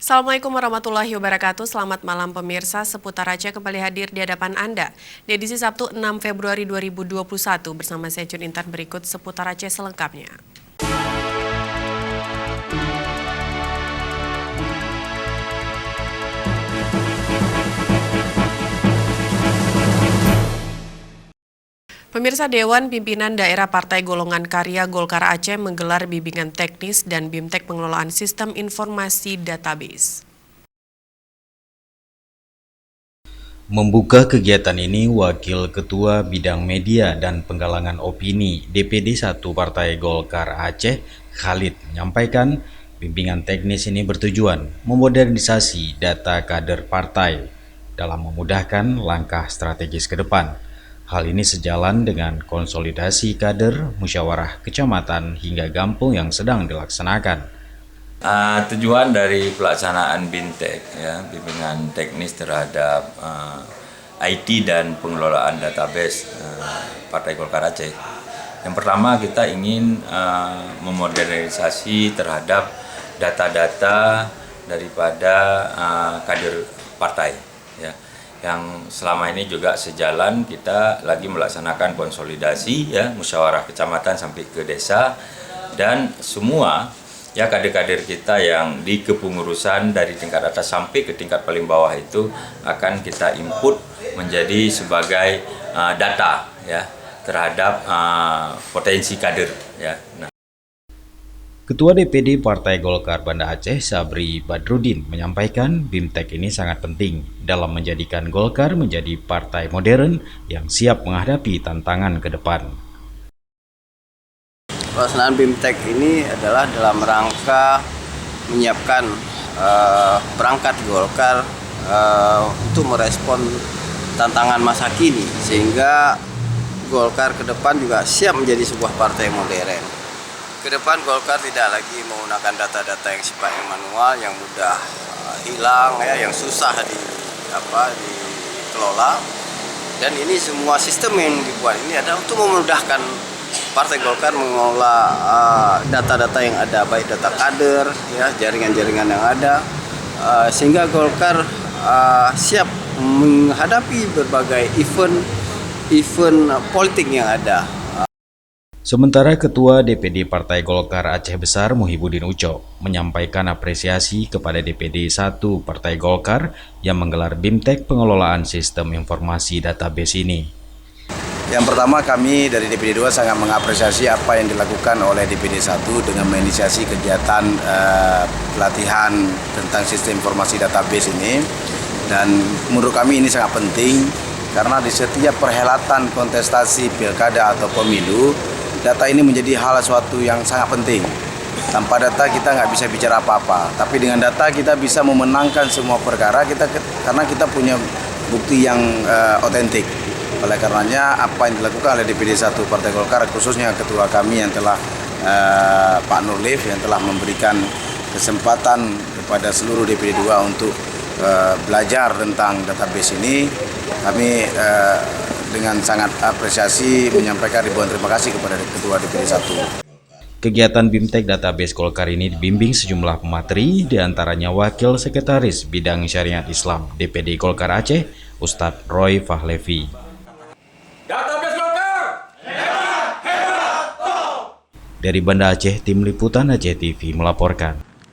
Assalamualaikum warahmatullahi wabarakatuh. Selamat malam pemirsa. Seputar Aceh kembali hadir di hadapan Anda di edisi Sabtu 6 Februari 2021 bersama saya Jun Intan. Berikut Seputar Aceh selengkapnya. Pemirsa, Dewan Pimpinan Daerah Partai Golongan Karya Golkar Aceh menggelar bimbingan teknis dan BIMTEK pengelolaan sistem informasi database. Membuka kegiatan ini, Wakil Ketua Bidang Media dan Penggalangan Opini DPD 1 Partai Golkar Aceh, Khalid, menyampaikan bimbingan teknis ini bertujuan memodernisasi data kader partai dalam memudahkan langkah strategis ke depan. Hal ini sejalan dengan konsolidasi kader musyawarah kecamatan hingga kampung yang sedang dilaksanakan. Tujuan dari pelaksanaan BIMTEK, bimbingan teknis terhadap IT dan pengelolaan database Partai Golkar Aceh. Yang pertama, kita ingin memodernisasi terhadap data-data daripada kader partai, yang selama ini juga sejalan. Kita lagi melaksanakan konsolidasi, musyawarah kecamatan sampai ke desa, dan semua kader-kader kita yang di kepengurusan dari tingkat atas sampai ke tingkat paling bawah itu akan kita input menjadi sebagai data terhadap potensi kader. Ketua DPD Partai Golkar Banda Aceh, Sabri Badrudin, menyampaikan BIMTEK ini sangat penting dalam menjadikan Golkar menjadi partai modern yang siap menghadapi tantangan ke depan. Pelaksanaan BIMTEK ini adalah dalam rangka menyiapkan perangkat Golkar untuk merespon tantangan masa kini, sehingga Golkar ke depan juga siap menjadi sebuah partai modern. Ke depan Golkar tidak lagi menggunakan data-data yang sifatnya manual, yang mudah hilang, yang susah dikelola. Dan ini semua sistem yang dibuat ini adalah untuk memudahkan Partai Golkar mengelola data-data yang ada, baik data kader, jaringan-jaringan yang ada, sehingga Golkar siap menghadapi berbagai event politik yang ada. Sementara Ketua DPD Partai Golkar Aceh Besar Muhibudin Uco menyampaikan apresiasi kepada DPD 1 Partai Golkar yang menggelar BIMTEK pengelolaan sistem informasi database ini. Yang pertama, kami dari DPD 2 sangat mengapresiasi apa yang dilakukan oleh DPD 1 dengan menginisiasi kegiatan pelatihan tentang sistem informasi database ini. Dan menurut kami ini sangat penting karena di setiap perhelatan kontestasi pilkada atau pemilu, data ini menjadi hal suatu yang sangat penting. Tanpa data kita nggak bisa bicara apa-apa, tapi dengan data kita bisa memenangkan semua perkara karena kita punya bukti yang otentik. Oleh karenanya apa yang dilakukan oleh DPD 1 Partai Golkar, khususnya ketua kami yang telah Pak Nurlif, yang telah memberikan kesempatan kepada seluruh DPD 2 untuk belajar tentang database ini, kami dengan sangat apresiasi menyampaikan ribuan terima kasih kepada Ketua DPD 1. Kegiatan BIMTEK Database Golkar ini dibimbing sejumlah pemateri, diantaranya Wakil Sekretaris Bidang Syariat Islam DPD Golkar Aceh, Ustadz Roy Fahlevi. Database Golkar! Hebat! Dari Banda Aceh, Tim Liputan Aceh TV melaporkan.